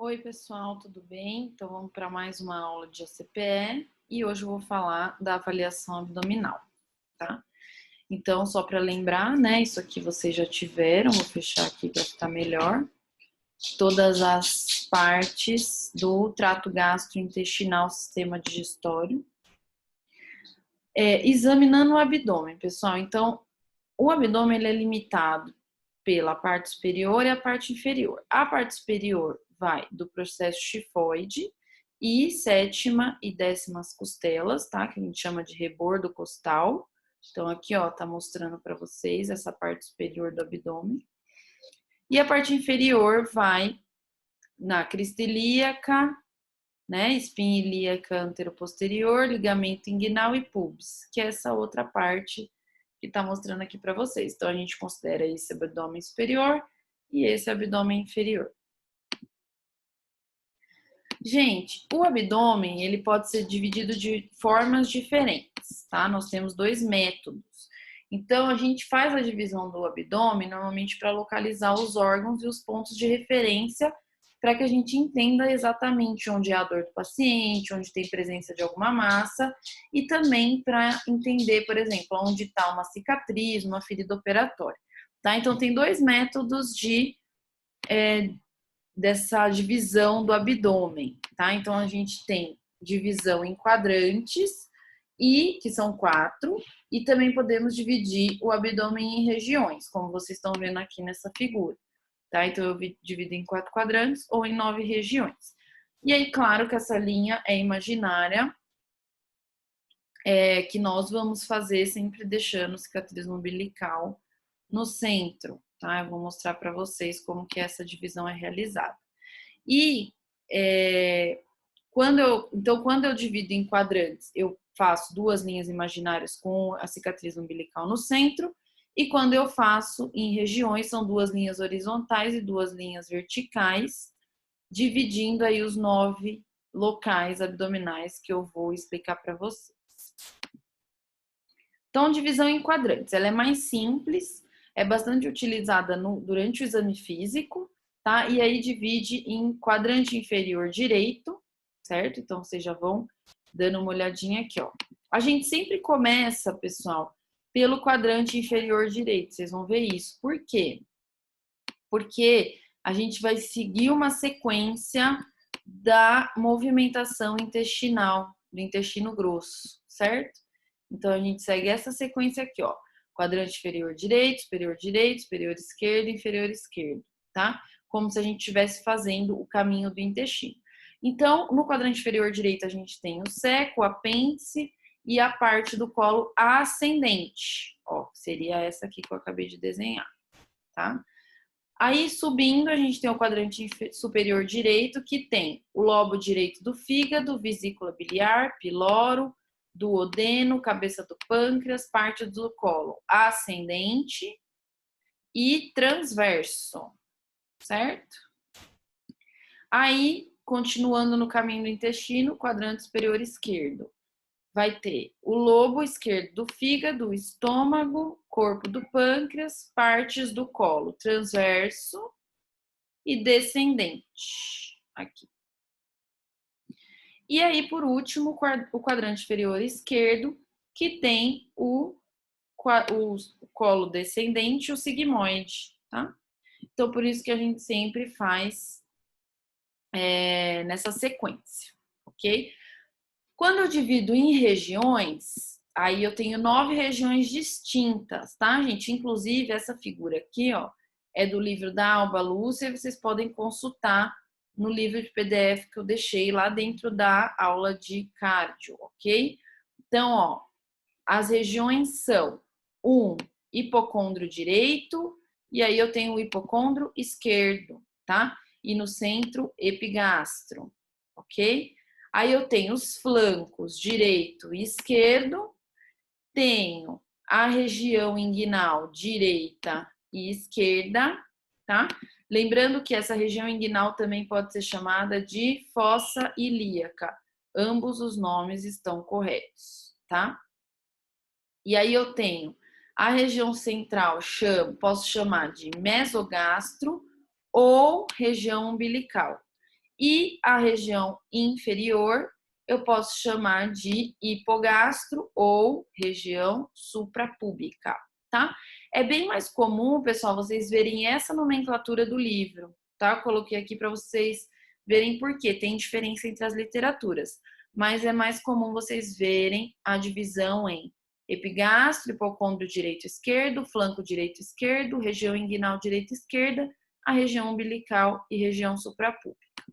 Oi, pessoal, tudo bem? Então, vamos para mais uma aula de ACPE e hoje eu vou falar da avaliação abdominal, tá? Então, só para lembrar, né, isso aqui vocês já tiveram, vou fechar aqui para ficar melhor. Todas as partes do trato gastrointestinal, sistema digestório. Examinando o abdômen, pessoal. Então, o abdômen ele é limitado pela parte superior e a parte inferior. A parte superior vai do processo tifoide e sétima e décimas costelas, tá? Que a gente chama de rebordo costal. Então, aqui, ó, tá mostrando para vocês essa parte superior do abdômen. E a parte inferior vai na crista ilíaca, né? Espinha ilíaca anteroposterior, ligamento inguinal e pubis, que é essa outra parte que está mostrando aqui para vocês. Então, a gente considera esse abdômen superior e esse abdômen inferior. Gente, o abdômen, ele pode ser dividido de formas diferentes, tá? Nós temos dois métodos. Então, a gente faz a divisão do abdômen, normalmente para localizar os órgãos e os pontos de referência, para que a gente entenda exatamente onde é a dor do paciente, onde tem presença de alguma massa, e também para entender, por exemplo, onde está uma cicatriz, uma ferida operatória, tá? Então, tem dois métodos dessa divisão do abdômen, tá? Então, a gente tem divisão em quadrantes, que são 4, e também podemos dividir o abdômen em regiões, como vocês estão vendo aqui nessa figura, tá? Então, eu divido em 4 quadrantes ou em 9 regiões. E aí, claro que essa linha é imaginária, que nós vamos fazer sempre deixando cicatriz umbilical no centro, tá? Eu vou mostrar para vocês como que essa divisão é realizada. E quando eu divido em quadrantes, eu faço 2 linhas imaginárias com a cicatriz umbilical no centro, e quando eu faço em regiões, são 2 linhas horizontais e 2 linhas verticais, dividindo aí os 9 locais abdominais que eu vou explicar para vocês. Então, divisão em quadrantes, ela é mais simples, é bastante utilizada durante o exame físico, tá? E aí divide em quadrante inferior direito, certo? Então, vocês já vão dando uma olhadinha aqui, ó. A gente sempre começa, pessoal, pelo quadrante inferior direito, vocês vão ver isso. Por quê? Porque a gente vai seguir uma sequência da movimentação intestinal, do intestino grosso, certo? Então, a gente segue essa sequência aqui, ó. Quadrante inferior direito, superior esquerdo, tá? Como se a gente estivesse fazendo o caminho do intestino. Então, no quadrante inferior direito, a gente tem o seco, o apêndice e a parte do colo ascendente, ó, seria essa aqui que eu acabei de desenhar, tá? Aí, subindo, a gente tem o quadrante superior direito, que tem o lobo direito do fígado, vesícula biliar, piloro, duodeno, cabeça do pâncreas, parte do colo ascendente e transverso, certo? Aí, continuando no caminho do intestino, quadrante superior esquerdo. Vai ter o lobo esquerdo do fígado, o estômago, corpo do pâncreas, partes do colo transverso e descendente, aqui. E aí, por último, o quadrante inferior esquerdo, que tem o colo descendente e o sigmoide, tá? Então, por isso que a gente sempre faz nessa sequência, ok? Quando eu divido em regiões, aí eu tenho 9 regiões distintas, tá, gente? Inclusive, essa figura aqui, ó, é do livro da Alba Lúcia, e vocês podem consultar no livro de PDF que eu deixei lá dentro da aula de cardio, ok? Então, ó, as regiões são hipocôndrio direito, e aí eu tenho o hipocôndrio esquerdo, tá? E no centro, epigastro, ok? Aí eu tenho os flancos direito e esquerdo, tenho a região inguinal direita e esquerda, tá? Lembrando que essa região inguinal também pode ser chamada de fossa ilíaca. Ambos os nomes estão corretos, tá? E aí eu tenho a região central, posso chamar de mesogastro ou região umbilical. E a região inferior eu posso chamar de hipogastro ou região suprapúbica, tá? É bem mais comum, pessoal, vocês verem essa nomenclatura do livro, tá? Eu coloquei aqui para vocês verem por quê. Tem diferença entre as literaturas, mas é mais comum vocês verem a divisão em epigastro, hipocôndrio direito e esquerdo, flanco direito e esquerdo, região inguinal direita e esquerda, a região umbilical e região suprapúbica,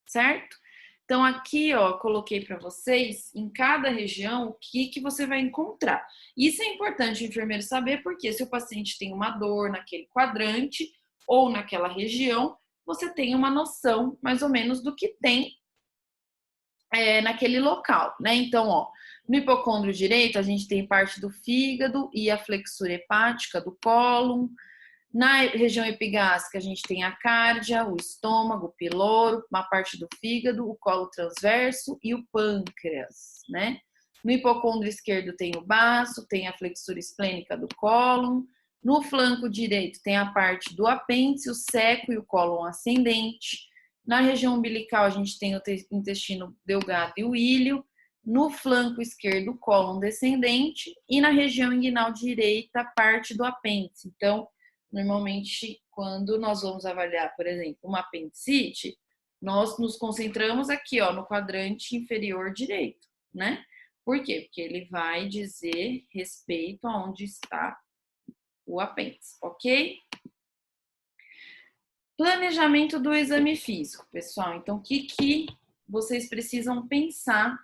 certo? Então aqui, ó, coloquei para vocês em cada região o que você vai encontrar. Isso é importante o enfermeiro saber, porque se o paciente tem uma dor naquele quadrante ou naquela região, você tem uma noção mais ou menos do que tem naquele local, né? Então, ó, no hipocôndrio direito, a gente tem parte do fígado e a flexura hepática do cólon. Na região epigástrica, a gente tem a cárdia, o estômago, o piloro, uma parte do fígado, o colo transverso e o pâncreas, né? No hipocôndrio esquerdo tem o baço, tem a flexura esplênica do cólon. No flanco direito tem a parte do apêndice, o seco e o cólon ascendente. Na região umbilical, a gente tem o intestino delgado e o íleo. No flanco esquerdo, o cólon descendente. E na região inguinal direita, parte do apêndice. Então, normalmente, quando nós vamos avaliar, por exemplo, uma apendicite, nós nos concentramos aqui, ó, no quadrante inferior direito, né? Por quê? Porque ele vai dizer respeito a onde está o apêndice, ok? Planejamento do exame físico, pessoal. Então, o que vocês precisam pensar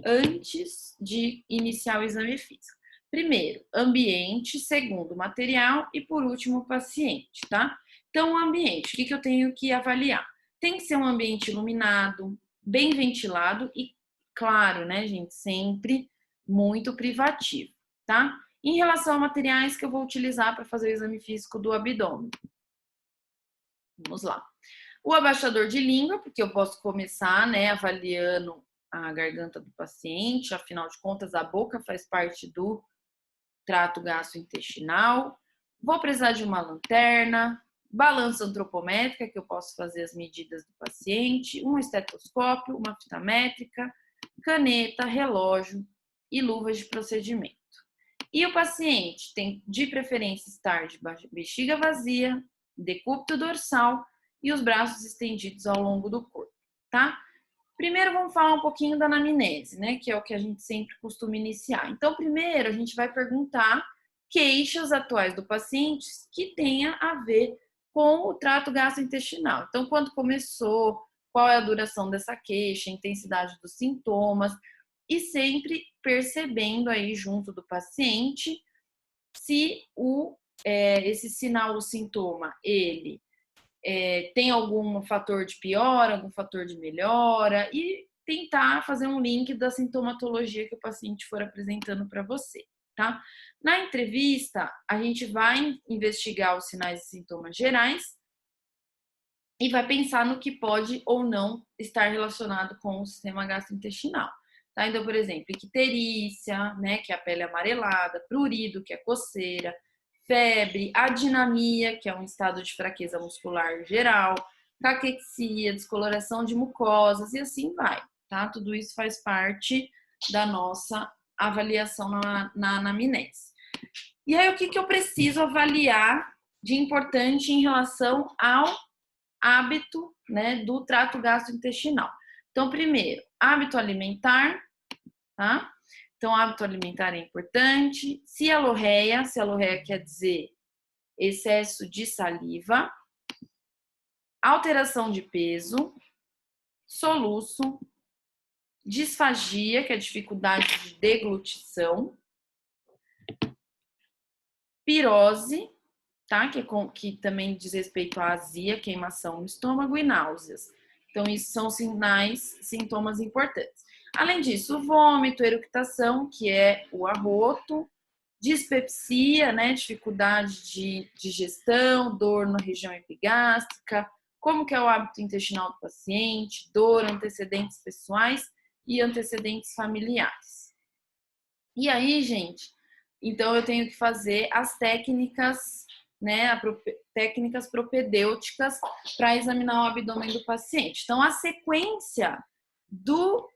antes de iniciar o exame físico? Primeiro, ambiente. Segundo, material. E por último, paciente, tá? Então, o ambiente, o que eu tenho que avaliar? Tem que ser um ambiente iluminado, bem ventilado e, claro, né, gente, sempre muito privativo, tá? Em relação a materiais que eu vou utilizar para fazer o exame físico do abdômen. Vamos lá. O abaixador de língua, porque eu posso começar, né, avaliando a garganta do paciente, afinal de contas, a boca faz parte do trato gastrointestinal. Vou precisar de uma lanterna, balança antropométrica, que eu posso fazer as medidas do paciente, um estetoscópio, uma fita métrica, caneta, relógio e luvas de procedimento. E o paciente tem, de preferência, estar de bexiga vazia, decúbito dorsal e os braços estendidos ao longo do corpo, tá? Primeiro vamos falar um pouquinho da anamnese, né, que é o que a gente sempre costuma iniciar. Então, primeiro a gente vai perguntar queixas atuais do paciente que tenha a ver com o trato gastrointestinal. Então, quando começou, qual é a duração dessa queixa, a intensidade dos sintomas, e sempre percebendo aí junto do paciente se esse sinal ou sintoma, ele tem algum fator de piora, algum fator de melhora, e tentar fazer um link da sintomatologia que o paciente for apresentando para você, tá? Na entrevista, a gente vai investigar os sinais e sintomas gerais e vai pensar no que pode ou não estar relacionado com o sistema gastrointestinal. Tá? Então, por exemplo, icterícia, né, que é a pele amarelada, prurido, que é coceira, febre, adinamia, que é um estado de fraqueza muscular geral, caquexia, descoloração de mucosas e assim vai, tá? Tudo isso faz parte da nossa avaliação na anamnese. E aí, o que eu preciso avaliar de importante em relação ao hábito, né, do trato gastrointestinal? Então, primeiro, hábito alimentar, tá? Então, hábito alimentar é importante. Cialorreia quer dizer excesso de saliva, alteração de peso, soluço, disfagia, que é dificuldade de deglutição, pirose, tá? Que também diz respeito à azia, queimação no estômago e náuseas. Então, isso são sintomas importantes. Além disso, vômito, eructação, que é o arroto, dispepsia, né, dificuldade de digestão, dor na região epigástrica, como que é o hábito intestinal do paciente, dor, antecedentes pessoais e antecedentes familiares. E aí, gente, então eu tenho que fazer as técnicas né, técnicas propedêuticas para examinar o abdômen do paciente. Então, a sequência do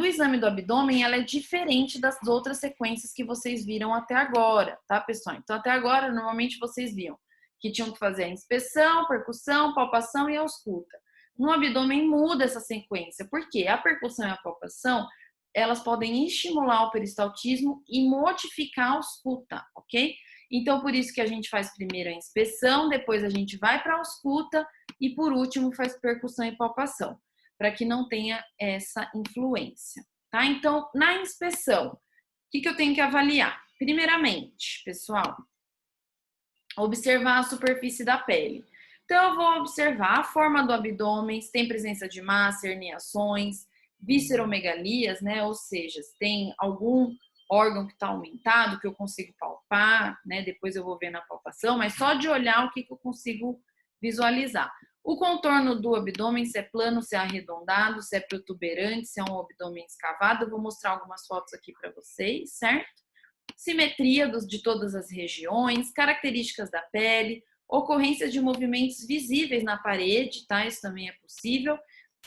exame do abdômen, ela é diferente das outras sequências que vocês viram até agora, tá, pessoal? Então, até agora, normalmente vocês viam que tinham que fazer a inspeção, percussão, palpação e ausculta. No abdômen muda essa sequência, porque a percussão e a palpação, elas podem estimular o peristaltismo e modificar a ausculta, ok? Então, por isso que a gente faz primeiro a inspeção, depois a gente vai para a ausculta e, por último, faz percussão e palpação, para que não tenha essa influência, tá? Então, na inspeção, o que eu tenho que avaliar? Primeiramente, pessoal, observar a superfície da pele. Então, eu vou observar a forma do abdômen, se tem presença de massa, herniações, visceromegalias, né? Ou seja, se tem algum órgão que está aumentado, que eu consigo palpar, né? Depois eu vou ver na palpação, mas só de olhar o que eu consigo visualizar. O contorno do abdômen, se é plano, se é arredondado, se é protuberante, se é um abdômen escavado. Eu vou mostrar algumas fotos aqui para vocês, certo? Simetria de todas as regiões, características da pele, ocorrência de movimentos visíveis na parede, tá? Isso também é possível.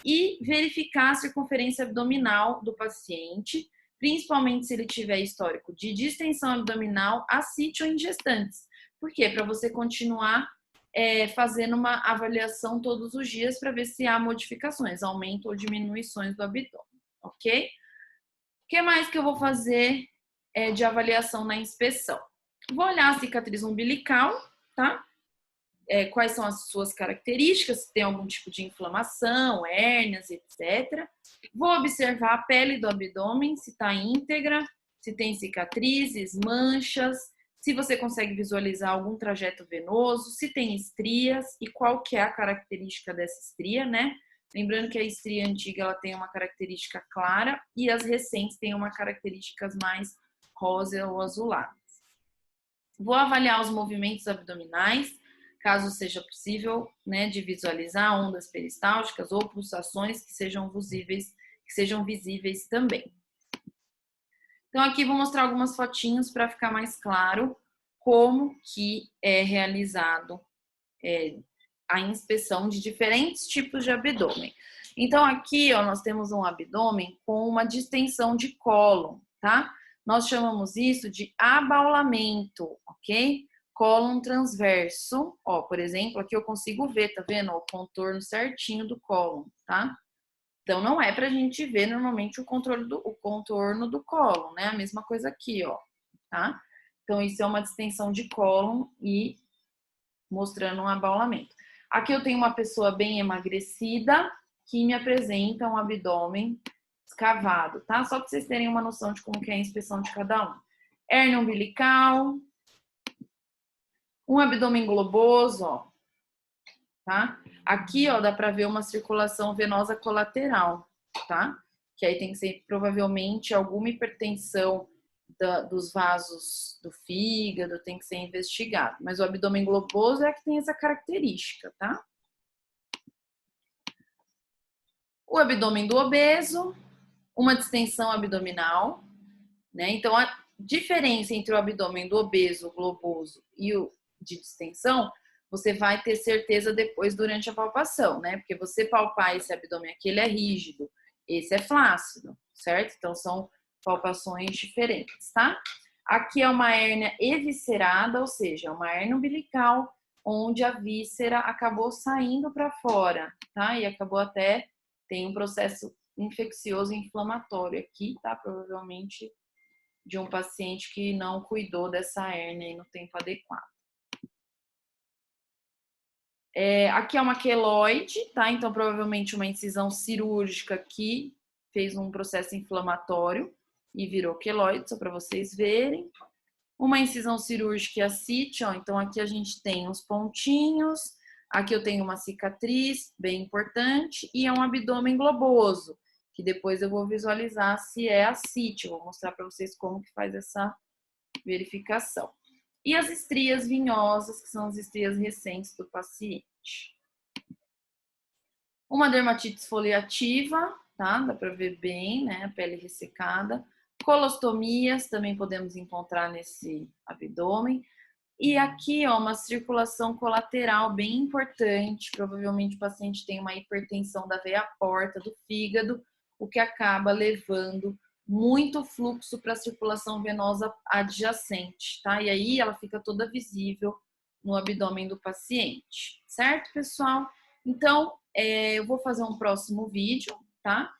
E verificar a circunferência abdominal do paciente, principalmente se ele tiver histórico de distensão abdominal, ascite ou em gestantes. Por quê? Para você continuar fazendo uma avaliação todos os dias para ver se há modificações, aumento ou diminuições do abdômen, ok? O que mais que eu vou fazer de avaliação na inspeção? Vou olhar a cicatriz umbilical, tá? Quais são as suas características, se tem algum tipo de inflamação, hérnias, etc. Vou observar a pele do abdômen, se está íntegra, se tem cicatrizes, manchas, se você consegue visualizar algum trajeto venoso, se tem estrias e qual que é a característica dessa estria, né? Lembrando que a estria antiga ela tem uma característica clara e as recentes têm uma características mais rosa ou azuladas. Vou avaliar os movimentos abdominais, caso seja possível, né, de visualizar ondas peristálticas ou pulsações que sejam visíveis também. Então, aqui vou mostrar algumas fotinhos para ficar mais claro como que é realizado a inspeção de diferentes tipos de abdômen. Então, aqui, ó, nós temos um abdômen com uma distensão de cólon, tá? Nós chamamos isso de abaulamento, ok? Cólon transverso, ó, por exemplo, aqui eu consigo ver, tá vendo? O contorno certinho do cólon, tá? Então, não é pra gente ver normalmente o contorno do cólon, né? A mesma coisa aqui, ó, tá? Então, isso é uma distensão de cólon e mostrando um abaulamento. Aqui eu tenho uma pessoa bem emagrecida que me apresenta um abdômen escavado, tá? Só para vocês terem uma noção de como que é a inspeção de cada um. Hérnia umbilical, um abdômen globoso, ó, tá? Aqui, ó, dá para ver uma circulação venosa colateral, tá? Que aí tem que ser provavelmente alguma hipertensão dos vasos do fígado, tem que ser investigado. Mas o abdômen globoso é que tem essa característica, tá? O abdômen do obeso, uma distensão abdominal, né? Então, a diferença entre o abdômen do obeso, globoso e o de distensão, você vai ter certeza depois durante a palpação, né? Porque você palpar esse abdômen aqui, ele é rígido, esse é flácido, certo? Então, são palpações diferentes, tá? Aqui é uma hérnia eviscerada, ou seja, uma hérnia umbilical, onde a víscera acabou saindo para fora, tá? E acabou até, tem um processo infeccioso e inflamatório aqui, tá? Provavelmente de um paciente que não cuidou dessa hérnia no tempo adequado. Aqui é uma queloide, tá? Então, provavelmente uma incisão cirúrgica que fez um processo inflamatório e virou queloide, só para vocês verem. Uma incisão cirúrgica e ascite, ó. Então, aqui a gente tem uns pontinhos, aqui eu tenho uma cicatriz bem importante e é um abdômen globoso, que depois eu vou visualizar se é ascite. Eu vou mostrar para vocês como que faz essa verificação. E as estrias vinhosas, que são as estrias recentes do paciente. Uma dermatite esfoliativa, tá? Dá para ver bem, né? A pele ressecada. Colostomias também podemos encontrar nesse abdômen. E aqui, ó, uma circulação colateral bem importante. Provavelmente o paciente tem uma hipertensão da veia porta, do fígado, o que acaba levando muito fluxo para a circulação venosa adjacente, tá? E aí ela fica toda visível no abdômen do paciente, certo, pessoal? Então, eu vou fazer um próximo vídeo, tá?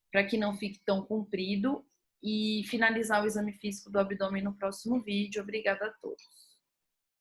Para que não fique tão comprido e finalizar o exame físico do abdômen no próximo vídeo. Obrigada a todos.